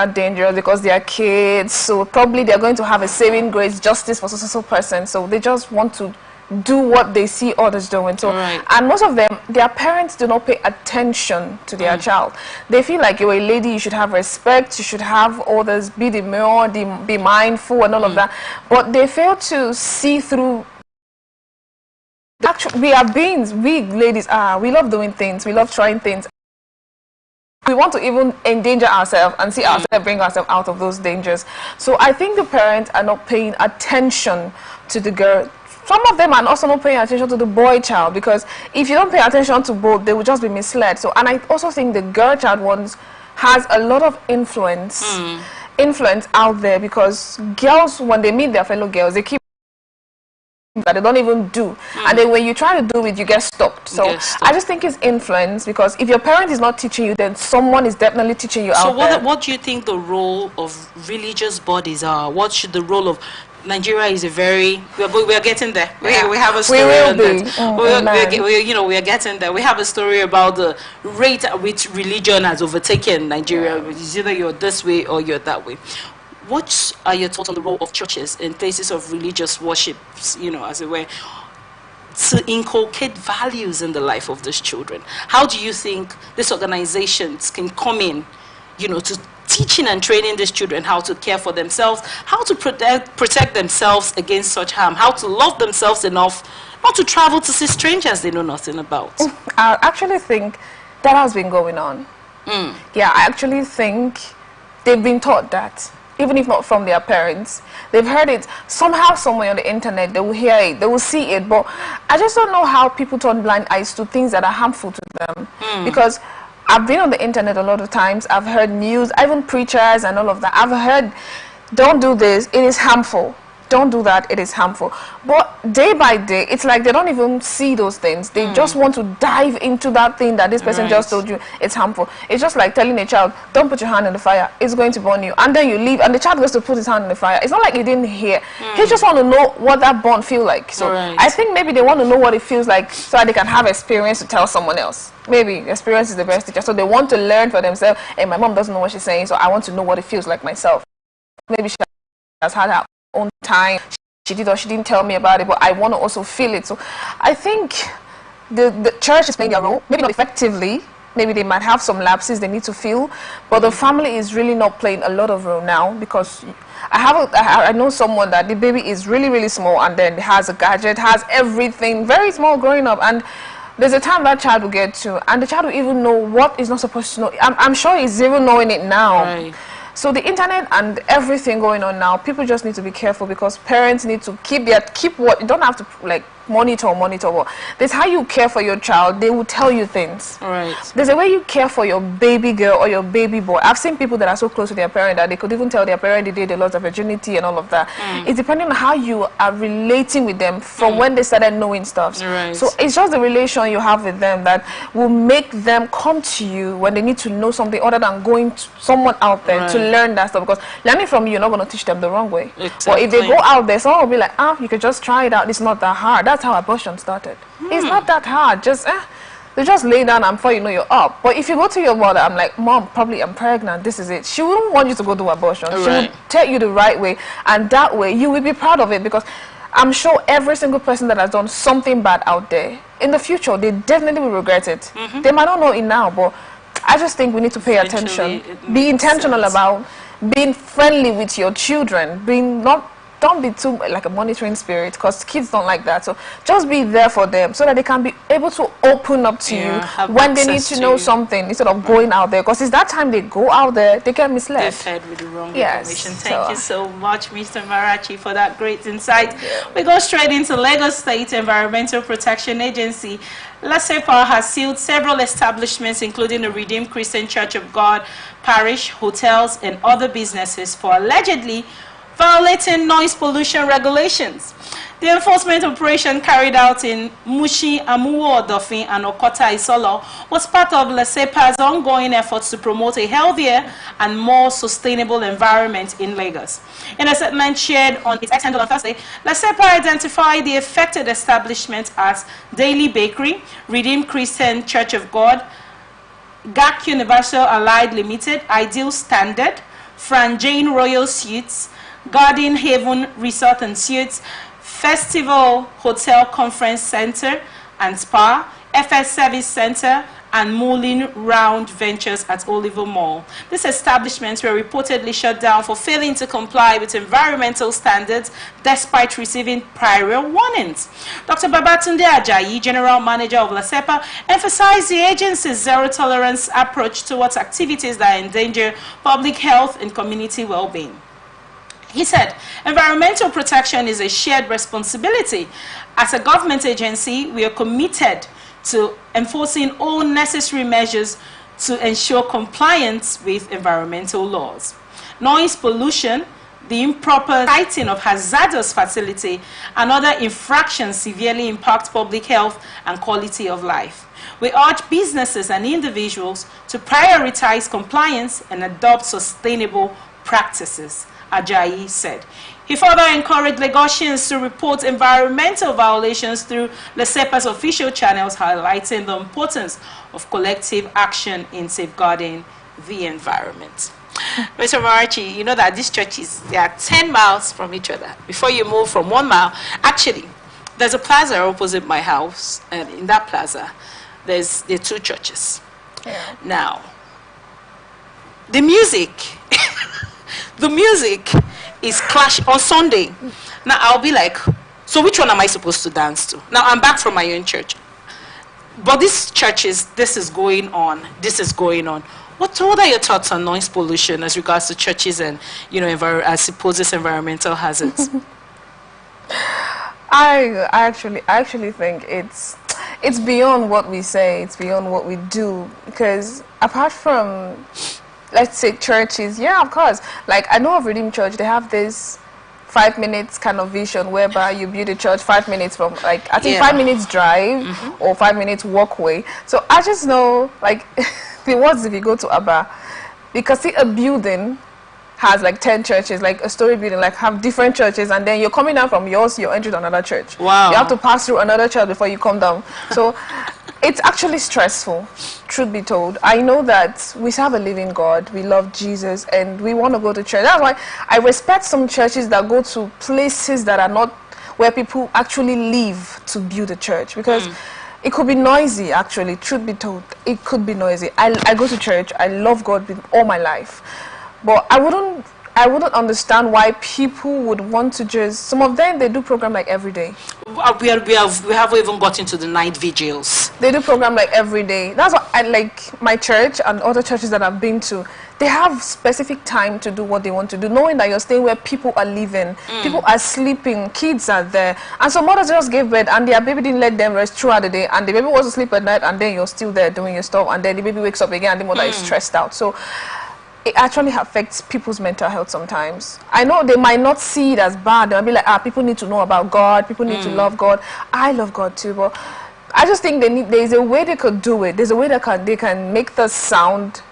are dangerous because they are kids, so probably they're going to have a saving grace justice for so person, so they just want to do what they see others doing. So and most of them, their parents do not pay attention to their child. They feel like you're a lady, you should have respect, you should have others, be demure, be mindful and all of that, but they fail to see through. Actually, we are beings, we ladies are, we love doing things, we love trying things. We want to even endanger ourselves and see ourselves bring ourselves out of those dangers. So I think the parents are not paying attention to the girl. Some of them are also not paying attention to the boy child, because if you don't pay attention to both, they will just be misled. So, and I also think the girl child ones has a lot of influence out there, because girls, when they meet their fellow girls, they keep that they don't even do, and then when you try to do it, you get stopped. So I just think it's influence, because if your parent is not teaching you, then someone is definitely teaching you out there. So what do you think the role of religious bodies are? What should the role of Nigeria is a very we're getting there. We have a story on that. We are getting there. We have a story about the rate at which religion has overtaken Nigeria. It's either you're this way or you're that way. What are your thoughts on the role of churches in places of religious worship, as it were, to inculcate values in the life of these children? How do you think these organizations can come in, to teaching and training these children how to care for themselves, how to protect themselves against such harm, how to love themselves enough not to travel to see strangers they know nothing about? I actually think that has been going on. Yeah, I actually think they've been taught that. Even if not from their parents, they've heard it somehow, somewhere on the internet. They will hear it, they will see it, but I just don't know how people turn blind eyes to things that are harmful to them. Because I've been on the internet a lot of times, I've heard news, even preachers and all of that. I've heard, don't do this, it is harmful. Don't do that, it is harmful. But day by day, it's like they don't even see those things. They just want to dive into that thing that this person just told you it's harmful. It's just like telling a child, don't put your hand in the fire, it's going to burn you. And then you leave, and the child goes to put his hand in the fire. It's not like he didn't hear. He just want to know what that burn feels like. So I think maybe they want to know what it feels like so that they can have experience to tell someone else. Maybe experience is the best teacher. So they want to learn for themselves. Hey, my mom doesn't know what she's saying, so I want to know what it feels like myself. Maybe she has had her own time, she did or she didn't tell me about it, but I want to also feel it. So I think the church is playing their role, maybe not effectively, maybe they might have some lapses they need to fill, but the family is really not playing a lot of role now, because I know someone that the baby is really, really small, and then has a gadget, has everything, very small growing up, and there's a time that child will get to, and the child will even know what is not supposed to know. I'm sure he's even knowing it now. So the internet and everything going on now, people just need to be careful, because parents need to keep what you don't have to like monitor. There's how you care for your child. They will tell you things. There's a way you care for your baby girl or your baby boy. I've seen people that are so close to their parent that they could even tell their parent the day they lost their virginity and all of that. It's depending on how you are relating with them from when they started knowing stuff. So it's just the relation you have with them that will make them come to you when they need to know something other than going to someone out there to learn that stuff. Because learning from you, you're not going to teach them the wrong way. But if they go out there, someone will be like, you can just try it out. It's not that hard. That's how abortion started. It's not that hard. They just lay down, and before you know, you're up. But if you go to your mother, I'm like, Mom, probably I'm pregnant, this is it. She wouldn't want you to go do abortion. She would tell you the right way, and that way you will be proud of it, because I'm sure every single person that has done something bad out there, in the future, they definitely will regret it. They might not know it now, but I just think we need to pay attention. Be intentional about being friendly with your children, don't be too like a monitoring spirit, because kids don't like that. So just be there for them so that they can be able to open up to you when they need to know something, instead of going out there, because it's that time they go out there, they get misled. They're fed with the wrong information. Thank you so much, Mr. Marachi, for that great insight. We go straight into Lagos State Environmental Protection Agency. LASEPA has sealed several establishments, including the Redeemed Christian Church of God Parish, hotels, and other businesses for allegedly violating noise pollution regulations. The enforcement operation carried out in Mushi, Amuwo, Odofin, and Okota, Isolo was part of LASEPA's ongoing efforts to promote a healthier and more sustainable environment in Lagos. In a statement shared on its X handle on Thursday, LASEPA identified the affected establishments as Daily Bakery, Redeemed Christian Church of God, GAC Universal Allied Limited, Ideal Standard, Fran Jane Royal Suites, Garden Haven Resort and Suites, Festival Hotel Conference Center and Spa, FS Service Center, and Mulling Round Ventures at Oliver Mall. These establishments were reportedly shut down for failing to comply with environmental standards despite receiving prior warnings. Dr. Babatunde Ajayi, General Manager of LASEPA, emphasized the agency's zero-tolerance approach towards activities that endanger public health and community well-being. He said, environmental protection is a shared responsibility. As a government agency, we are committed to enforcing all necessary measures to ensure compliance with environmental laws. Noise pollution, the improper siting of hazardous facility, and other infractions severely impact public health and quality of life. We urge businesses and individuals to prioritize compliance and adopt sustainable practices, Ajayi said. He further encouraged Lagosians to report environmental violations through LASEPA's official channels, highlighting the importance of collective action in safeguarding the environment. Mr. Marachi, you know that these churches, they are 10 miles from each other. Before you move from 1 mile, actually, there's a plaza opposite my house, and in that plaza, there are 2 churches. Yeah. Now, the music, the music is clash on Sunday. Now I'll be like, so which one am I supposed to dance to? Now I'm back from my own church, but these churches, this is going on. What are your thoughts on noise pollution as regards to churches and, you know, as supposes environmental hazards? I actually think it's beyond what we say. It's beyond what we do, because apart from, let's say, churches, yeah, of course. Like, I know of Redeemed Church, they have this 5 minutes kind of vision whereby you build a church 5 minutes from, like, I think 5 minutes drive or 5 minutes walkway. So I just know, like, the words, if you go to Abba, because see, a building has like 10 churches, like a story building, like have different churches, and then you're coming down from yours, you're entering another church. Wow. You have to pass through another church before you come down. So it's actually stressful, truth be told. I know that we serve a living God, we love Jesus, and we want to go to church. That's why I respect some churches that go to places that are not where people actually live to build a church, because it could be noisy, actually, truth be told. It could be noisy. I go to church, I love God with all my life, but I wouldn't understand why people would want to just, some of them, they do program like every day. We haven't even got into the night vigils. They do program like every day. That's what I like. My church and other churches that I've been to, they have specific time to do what they want to do, knowing that you're staying where people are living, people are sleeping, kids are there, and some mothers just gave birth and their baby didn't let them rest throughout the day, and the baby wants to sleep at night, and then you're still there doing your stuff, and then the baby wakes up again and the mother is stressed out. So it actually affects people's mental health sometimes. I know they might not see it as bad. They'll be like, people need to know about God. People need to love God. I love God too, but I just think there's a way they could do it. There's a way they can make the sound,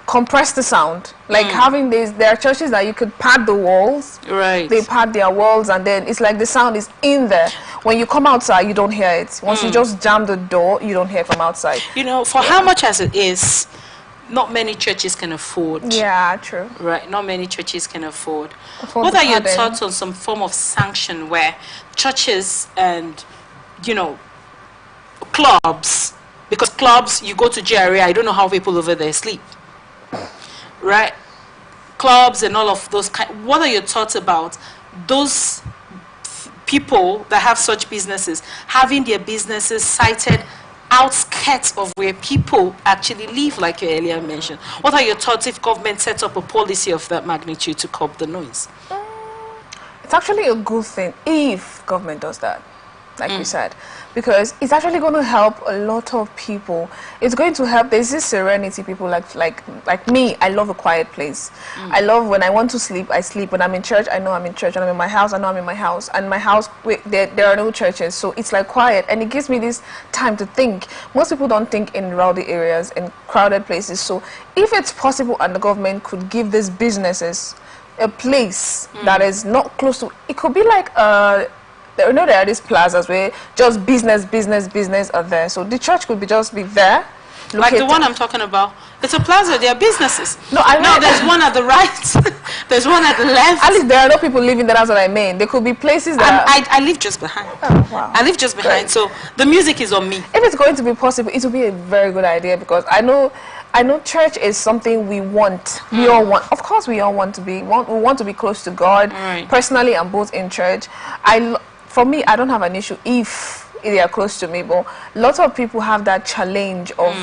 compress the sound. Like having there are churches that you could pad the walls. Right. They pad their walls, and then it's like the sound is in there. When you come outside, you don't hear it. Once you just jam the door, you don't hear it from outside. You know, for how much as it is, not many churches can afford. Yeah, true. Right, not many churches can afford. What are your thoughts on some form of sanction where churches and, you know, clubs, because clubs, you go to GRA, I don't know how people over there sleep. Right? Clubs and all of those what are your thoughts about those people that have such businesses, having their businesses cited outskirts of where people actually live, like you earlier mentioned? What are your thoughts if government sets up a policy of that magnitude to curb the noise? It's actually a good thing if government does that, like we said, because it's actually going to help a lot of people. It's going to help. There's this serenity. People like me, I love a quiet place. I love when I want to sleep, I sleep. When I'm in church, I know I'm in church. When I'm in my house, I know I'm in my house. And my house, there are no churches, so it's like quiet, and it gives me this time to think. Most people don't think in rowdy areas, in crowded places. So if it's possible and the government could give these businesses a place that is not close to, it could be like you know, there are these plazas where just business are there. So the church could just be there. Like the one I'm talking about. It's a plaza. There are businesses. No, there's one at the right. There's one at the left. At least there are no people living there. That's what I mean. There could be places that... I live just behind. Oh, wow. I live just behind. Great. So the music is on me. If it's going to be possible, it will be a very good idea, because I know church is something we want. We all want. Of course, we all want to be. We want to be close to God. Right. Personally, I'm both in church. For me, I don't have an issue if they are close to me, but lots of people have that challenge of...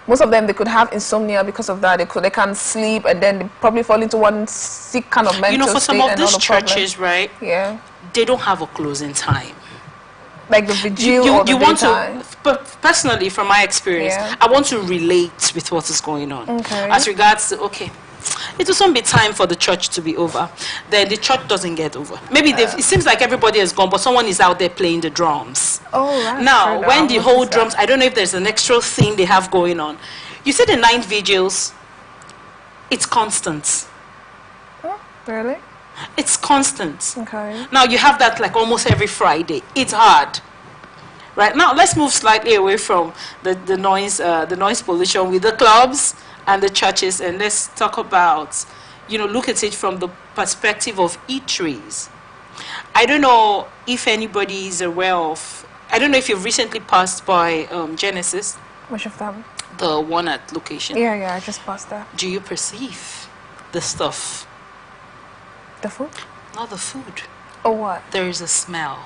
Most of them, they could have insomnia because of that. They can't sleep, and then they probably fall into one sick kind of mental state. For some of these churches, right? Yeah. They don't have a closing time. Like the vigil or the you want daytime. But personally, from my experience, I want to relate with what is going on. Okay. As regards to, it will soon be time for the church to be over. Then the church doesn't get over. Maybe it seems like everybody has gone, but someone is out there playing the drums. Oh, right. Now, when the whole drums, I don't know if there's an extra thing they have going on. You see the 9 vigils, it's constant. Oh, really? It's constant. Okay. Now, you have that like almost every Friday. It's hard. Right now, let's move slightly away from the noise pollution with the clubs and the churches, and let's talk about, look at it from the perspective of eateries. I don't know if anybody is aware of, I don't know if you've recently passed by Genesis. Which of them? The one at location. Yeah, I just passed that. Do you perceive the stuff? The food? Not the food. Oh, what? There is a smell.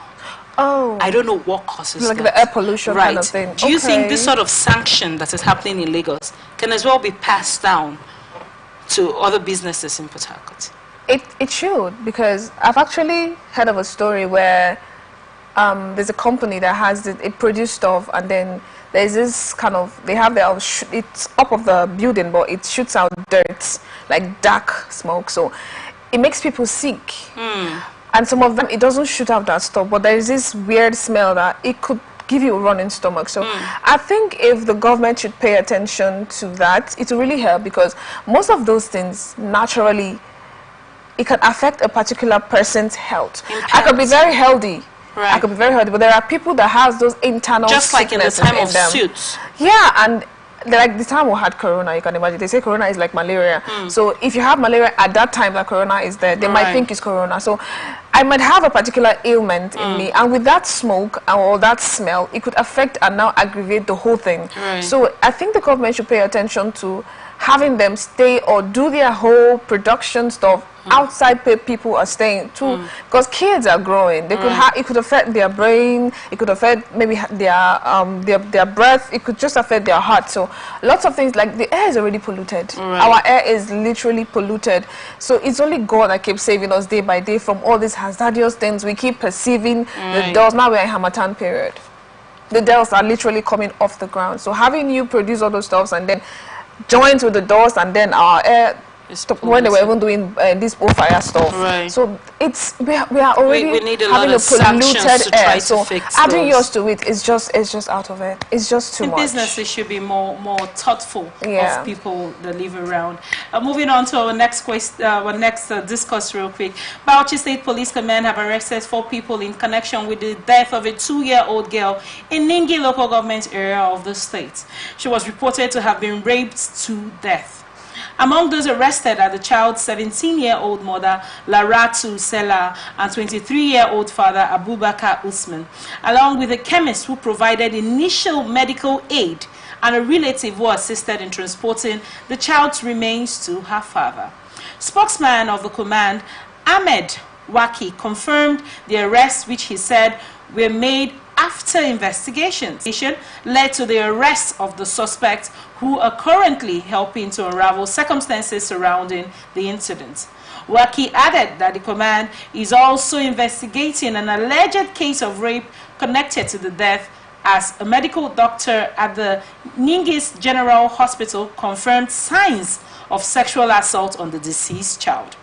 Oh. I don't know what causes like that. The air pollution kind of thing. Do you think this sort of sanction that is happening in Lagos can as well be passed down to other businesses in Port Harcourt? It should, because I've actually heard of a story where there's a company that has it produce stuff, and then there's this kind of, they have their, it's up of the building, but it shoots out dirt, like dark smoke, so it makes people sick. And some of them, it doesn't shoot out that stuff, but there is this weird smell that it could give you a running stomach. So I think if the government should pay attention to that, it will really help, because most of those things, naturally, it can affect a particular person's health. I could be very healthy. Right. I could be very healthy, but there are people that have those internal just like in the time of suits. Yeah, and like the time we had corona, you can imagine, they say corona is like malaria. So if you have malaria at that time that corona is there, they might think it's corona. So I might have a particular ailment in me, and with that smoke or that smell, it could affect and now aggravate the whole thing. So I think the government should pay attention to having them stay or do their whole production stuff outside where people are staying too, because kids are growing. They could it could affect their brain, it could affect maybe their breath, it could just affect their heart. So lots of things, like the air is already polluted. Our air is literally polluted. So it's only God that keeps saving us day by day from all these hazardous things we keep perceiving. The dust, now we're in Harmattan period. The dust are literally coming off the ground. So having you produce all those stuffs and then joined with the dust, and then our air when they were even doing this fire stuff. So it's we are already we need having a polluted air. So adding those. Yours to it is just out of it. It's just too much. Businesses should be more thoughtful of people that live around. Moving on to our next question, discuss real quick. Bauchi State Police Command have arrested 4 people in connection with the death of a 2-year-old girl in Ningi local government area of the state. She was reported to have been raped to death. Among those arrested are the child's 17-year-old mother, Laratu Sela, and 23-year-old father, Abubakar Usman, along with a chemist who provided initial medical aid and a relative who assisted in transporting the child's remains to her father. Spokesman of the command, Ahmed Waki, confirmed the arrests, which he said were made after investigations led to the arrest of the suspects, who are currently helping to unravel circumstances surrounding the incident. Waki added that the command is also investigating an alleged case of rape connected to the death, as a medical doctor at the Ningis General Hospital confirmed signs of sexual assault on the deceased child.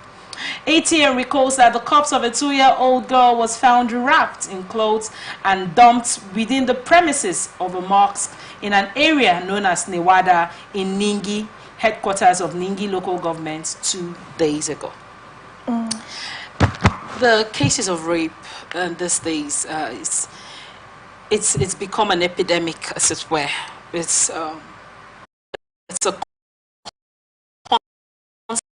ATM recalls that the corpse of a 2-year-old girl was found wrapped in clothes and dumped within the premises of a mosque in an area known as Newada in Ningi, headquarters of Ningi local government, 2 days ago. The cases of rape these days, it's become an epidemic, as it were. It's a constant.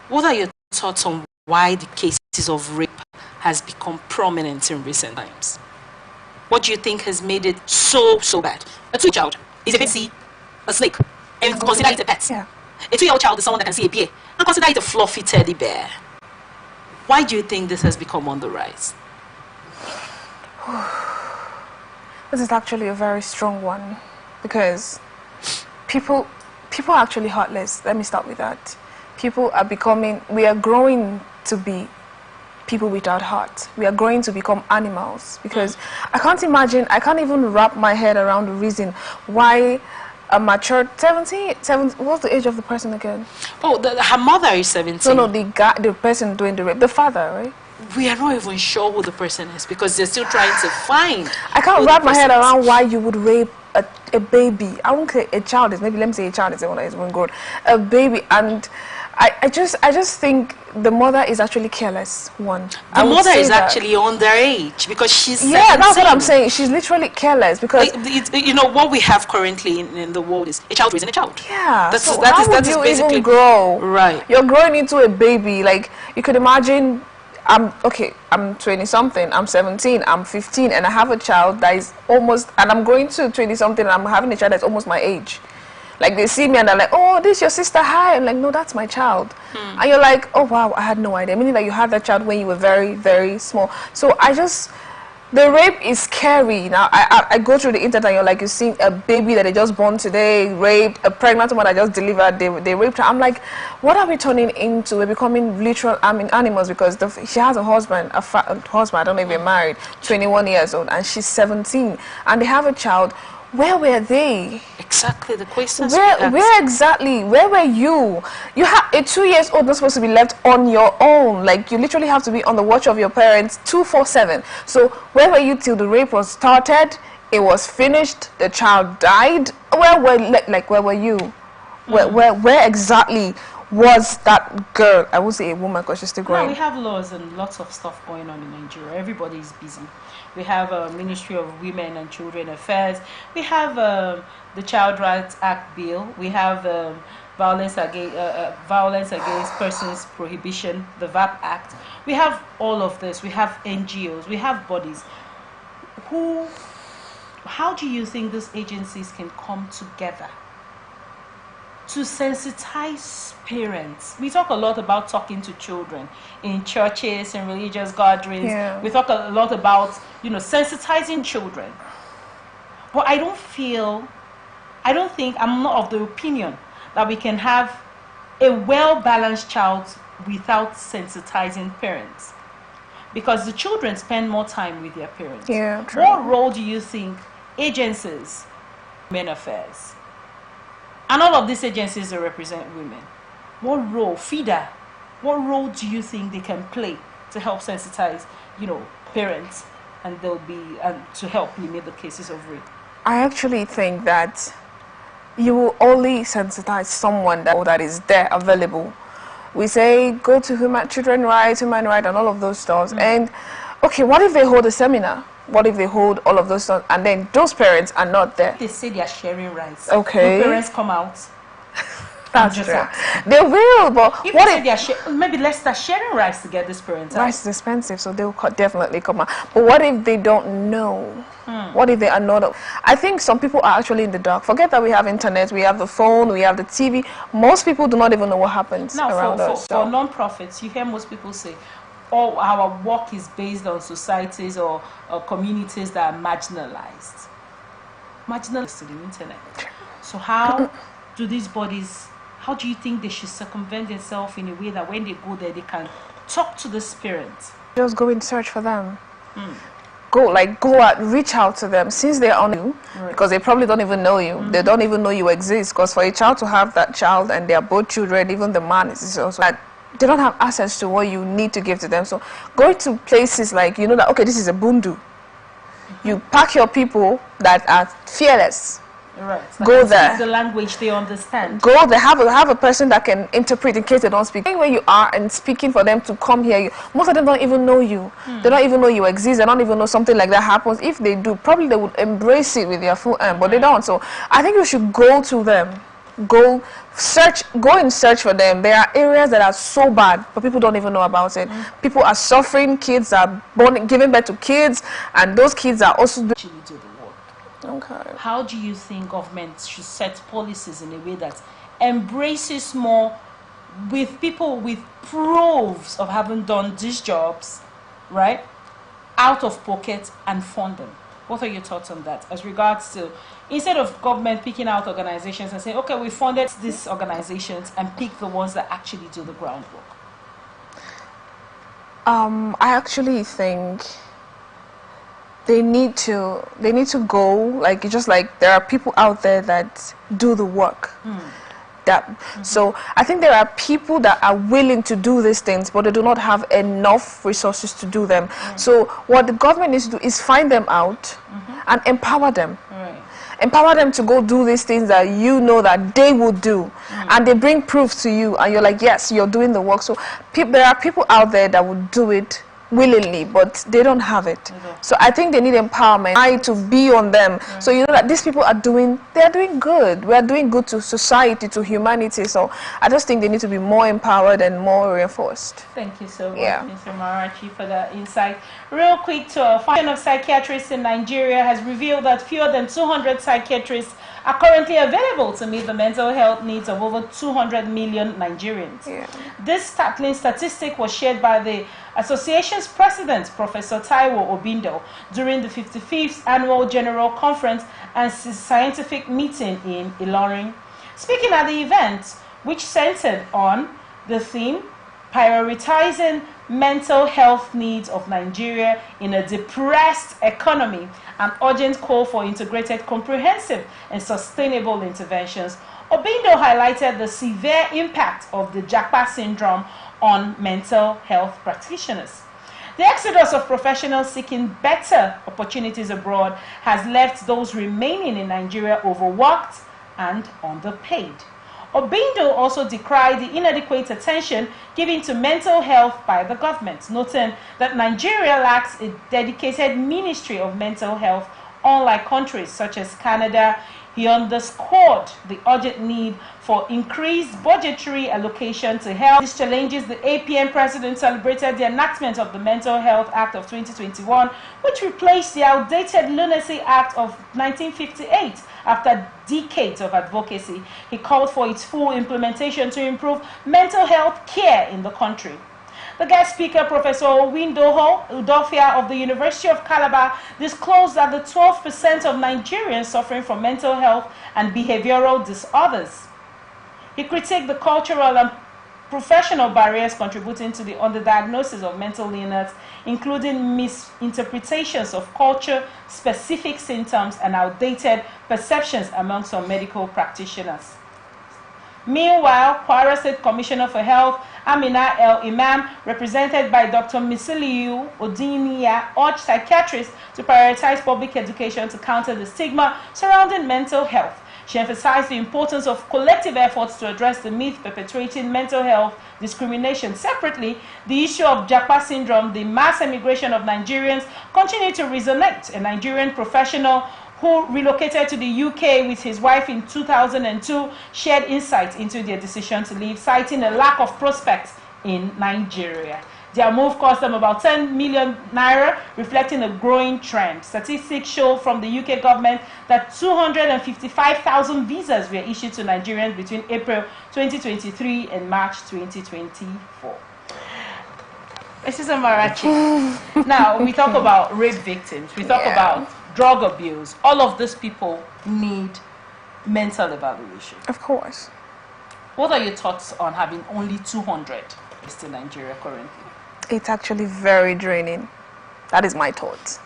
What are your thoughts on why the cases of rape has become prominent in recent times? What do you think has made it so bad? A 2-year-old child is a baby, a snake, and consider it a pet. Yeah. A 2-year-old child is someone that can see a bear and consider it a fluffy teddy bear. Why do you think this has become on the rise? This is actually a very strong one because people are actually heartless. Let me start with that. We are growing to be people without heart. We are growing to become animals because I can't even wrap my head around the reason why a mature 17, what's the age of the person again? Oh, her mother is 17. No, the person doing the rape, the father, right? We are not even sure who the person is because they're still trying to find. I can't wrap my head around why you would rape a baby. I won't say a child is, maybe let me say a child is the one that is even grown. A baby, and I just think the mother is actually careless. One, the mother is actually underage because she's 17. Yeah, that's what I'm saying. She's literally careless because you know what we have currently in the world is a child raising a child. Yeah, that is basically even grow. Right, you're growing into a baby. Like you could imagine. I'm 20 something, I'm 17, I'm 15, and I have a child that is almost, and I'm going to 20 something, and I'm having a child that's almost my age. Like they see me and they're like, oh, this is your sister, hi. I'm like, no, that's my child. And you're like, oh wow, I had no idea. Meaning that you had that child when you were very, very small. So the rape is scary. Now I go through the internet and you're like, you're seeing a baby that they just born today, raped, a pregnant woman that just delivered, they raped her. I'm like, what are we turning into? We're becoming literal animals because she has a husband, I don't know if they're married, 21 years old, and she's 17, and they have a child. Where were they? Exactly the question. Where exactly? Where were you? You have a 2-year-old not supposed to be left on your own. Like you literally have to be on the watch of your parents 24/7. So where were you till the rape was started? It was finished. The child died. Where were you? Where exactly was that girl? I won't say a woman because she's still growing. We have laws and lots of stuff going on in Nigeria. Everybody is busy. We have a Ministry of Women and Children Affairs. We have the Child Rights Act bill. We have Violence Against Persons Prohibition, the VAP Act. We have all of this. We have NGOs. We have bodies. How do you think these agencies can come together to sensitize parents? We talk a lot about talking to children in churches and religious gatherings. Yeah. We talk a lot about, sensitizing children. But I'm not of the opinion that we can have a well-balanced child without sensitizing parents. Because the children spend more time with their parents. Yeah, true. What role do you think agencies, Women Affairs, and all of these agencies that represent women, what role do you think they can play to help sensitize, parents, and to help limit the cases of rape? I actually think that you will only sensitize someone that is there available. We say go to human rights, and all of those stuff. And okay, what if they hold a seminar? What if they hold all of those stuff and then those parents are not there? They say they are sharing rights. Okay. The parents come out. That's true. They will, but if what if maybe let's start sharing rights to get this parents out? Rice is expensive, so they'll definitely come out. But what if they don't know? What if they are not? I think some people are actually in the dark. Forget that we have internet, we have the phone, we have the TV. Most people do not even know what happens around us. For non-profits, you hear most people say, all our work is based on societies or communities that are marginalized to the internet. So how do these bodies, how do you think they should circumvent themselves in a way that when they go there, they can talk to the parents? Just go and search for them. Go out, reach out to them since they're on you, because they probably don't even know you. They don't even know you exist. Because for a child to have that child and they are both children, even the man is also that they don't have access to what you need to give to them. So go to places like, that, okay, this is a bundu. You pack your people that are fearless. Right. Go there. Speak the language they understand. Go there. Have a person that can interpret in case they don't speak. Where you are and speaking for them to come here, most of them don't even know you. They don't even know you exist. They don't even know something like that happens. If they do, probably they would embrace it with their full hand, but they don't. So I think you should go to them. Go and search for them. There are areas that are so bad, but people don't even know about it. People are suffering. Kids are giving birth to kids, and those kids are also actually do the work. Okay. How do you think government should set policies in a way that embraces more with people with proofs of having done these jobs, right, out of pocket, and fund them? What are your thoughts on that as regards to, instead of government picking out organizations and saying, okay, we funded these organizations, and pick the ones that actually do the groundwork? I actually think they need to go, like, just like there are people out there that do the work. So I think there are people that are willing to do these things, but they do not have enough resources to do them. So what the government needs to do is find them out and empower them. Empower them to go do these things that you know that they will do, and they bring proof to you, and you're like, yes, you're doing the work. So there are people out there that would do it willingly, but they don't have it. So I think they need empowerment to be on them. So you know that these people they're doing good. We are doing good to society, to humanity. So I just think they need to be more empowered and more reinforced. Thank you so much, Mr. Marachi, for that insight. Real quick, a Foundation of Psychiatrists in Nigeria has revealed that fewer than 200 psychiatrists are currently available to meet the mental health needs of over 200 million Nigerians. This startling statistic was shared by the association's president, Professor Taiwo Obindo, during the 55th Annual General Conference and Scientific Meeting in Ilorin. Speaking at the event, which centered on the theme, prioritizing mental health needs of Nigeria in a depressed economy, an urgent call for integrated, comprehensive, and sustainable interventions, Obindo highlighted the severe impact of the Japa syndrome on mental health practitioners. The exodus of professionals seeking better opportunities abroad has left those remaining in Nigeria overworked and underpaid. Obindo also decried the inadequate attention given to mental health by the government, noting that Nigeria lacks a dedicated ministry of mental health, unlike countries such as Canada. He underscored the urgent need for increased budgetary allocation to health. These challenges, the APM president celebrated the enactment of the Mental Health Act of 2021, which replaced the outdated Lunacy Act of 1958 after decades of advocacy. He called for its full implementation to improve mental health care in the country. The guest speaker, Professor Owindoho Udofia of the University of Calabar, disclosed that the 12% of Nigerians suffering from mental health and behavioral disorders. He critiqued the cultural and professional barriers contributing to the underdiagnosis of mental illness, including misinterpretations of culture-specific symptoms and outdated perceptions among some medical practitioners. Meanwhile, Kwara State Commissioner for Health, Amina El Imam, represented by Dr. Misiliu Odinia, urged psychiatrists to prioritize public education to counter the stigma surrounding mental health. She emphasized the importance of collective efforts to address the myth perpetuating mental health discrimination. Separately, the issue of Japa syndrome, the mass emigration of Nigerians, continued to resonate. A Nigerian professional who relocated to the UK with his wife in 2002 shared insights into their decision to leave, citing a lack of prospects in Nigeria. Their move cost them about 10 million naira, reflecting a growing trend. Statistics show from the UK government that 255,000 visas were issued to Nigerians between April 2023 and March 2024. Mrs. Amarachi, now we talk about rape victims, we talk about drug abuse. All of these people need mental evaluation. Of course. What are your thoughts on having only 200 in Nigeria currently? It's actually very draining. That is my thought.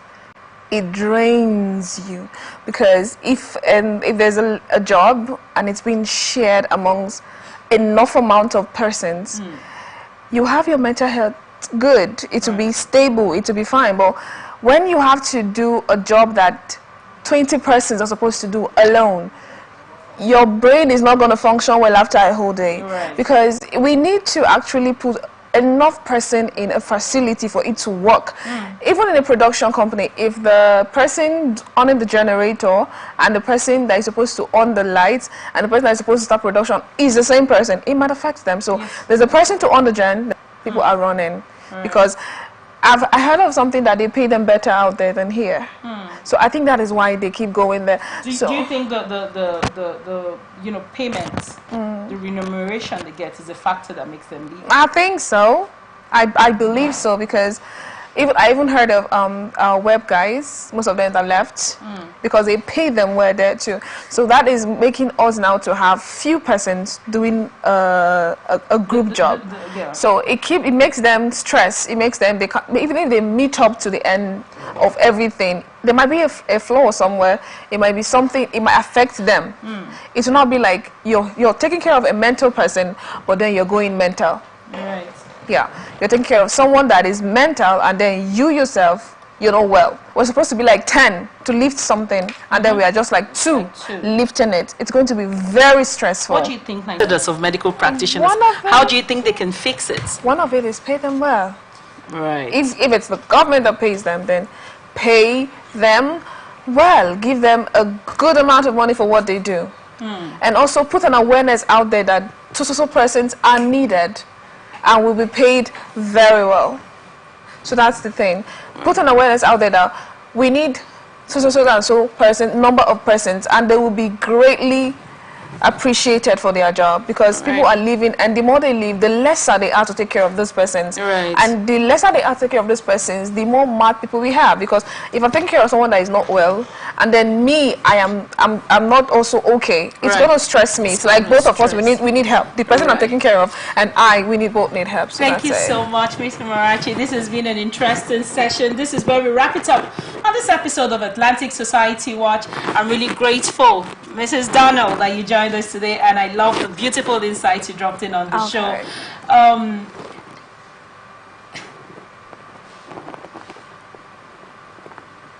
It drains you because if there's a job and it's being shared amongst enough amount of persons, you have your mental health good. It will be stable. It will be fine. But when you have to do a job that 20 persons are supposed to do alone, your brain is not going to function well after a whole day. Right. Because we need to actually put enough person in a facility for it to work. Even in a production company, if the person on the generator and the person that is supposed to on the lights and the person that is supposed to start production is the same person, it might affect them. So there's a person to on the gen, people are running. Because I heard of something that they pay them better out there than here. So I think that is why they keep going there. Do you think that the payments, the remuneration they get is a factor that makes them leave? I think so. I believe so, because I even heard of our web guys, most of them that left because they pay them well there too. So that is making us now to have few persons doing a group job. So it makes them stress. It makes them, even if they meet up to the end of everything, there might be a flaw somewhere. It might be something, it might affect them. It will not be like you're taking care of a mental person, but then you're going mental. Right. Yeah, you're taking care of someone that is mental, and then you yourself, well. We're supposed to be like 10 to lift something, and then we are just like two lifting it. It's going to be very stressful. What do you think, like, of medical practitioners, how do you think they can fix it? One of it is pay them well. Right. If it's the government that pays them, then pay them well. Give them a good amount of money for what they do. And also put an awareness out there that so persons are needed and will be paid very well. So that's the thing. Put an awareness out there that we need so person, number of persons, and they will be greatly appreciated for their job, because people are leaving, and the more they leave, the lesser they are to take care of those persons. And the lesser they are to take care of those persons, the more mad people we have. Because if I'm taking care of someone that is not well, and then me, I'm not also okay, it's going to stress me. It's like both of us, we need help. The person I'm taking care of and we both need help. So thank you so much, Mr. Marachi. This has been an interesting session. This is where we wrap it up on this episode of Atlantic Society Watch. I'm really grateful, Mrs. Donald, that you joined us today, and I love the beautiful insights you dropped in on the show.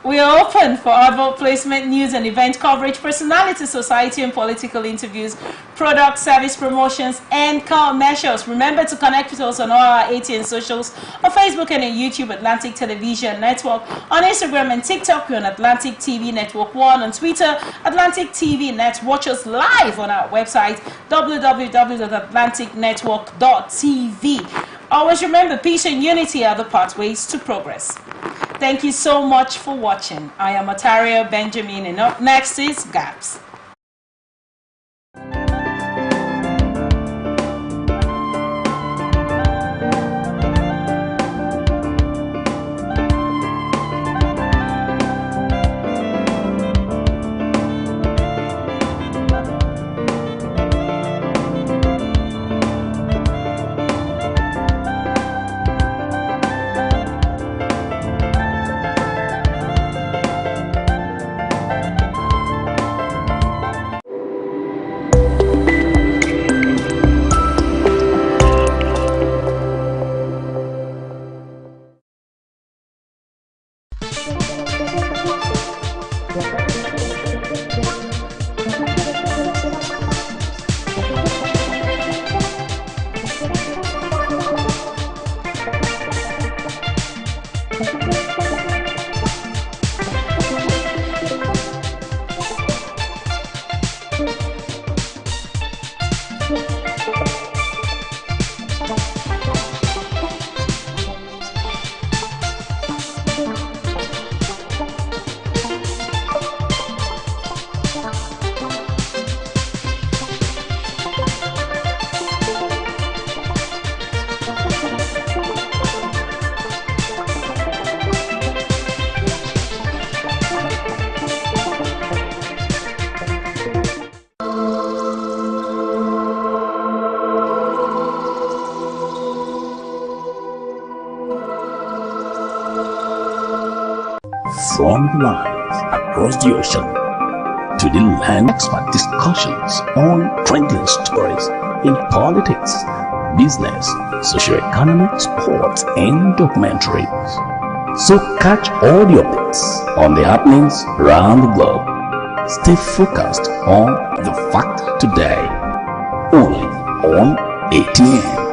We are open for advert placement, news and event coverage, personality, society and political interviews, product, service promotions, and commercials. Remember to connect with us on all our ATN socials, on Facebook and on YouTube, Atlantic Television Network, on Instagram and TikTok, we're on Atlantic TV Network 1, on Twitter, Atlantic TV Net. Watch us live on our website, www.atlanticnetwork.tv. Always remember, peace and unity are the pathways to progress. Thank you so much for watching. I am Ataria Benjamin, and up next is Gaps. From the lines across the ocean to the land, expert discussions on trending stories in politics, business, socio-economic, sports, and documentaries. So catch all the updates on the happenings around the globe. Stay focused on the fact today, only on ATN.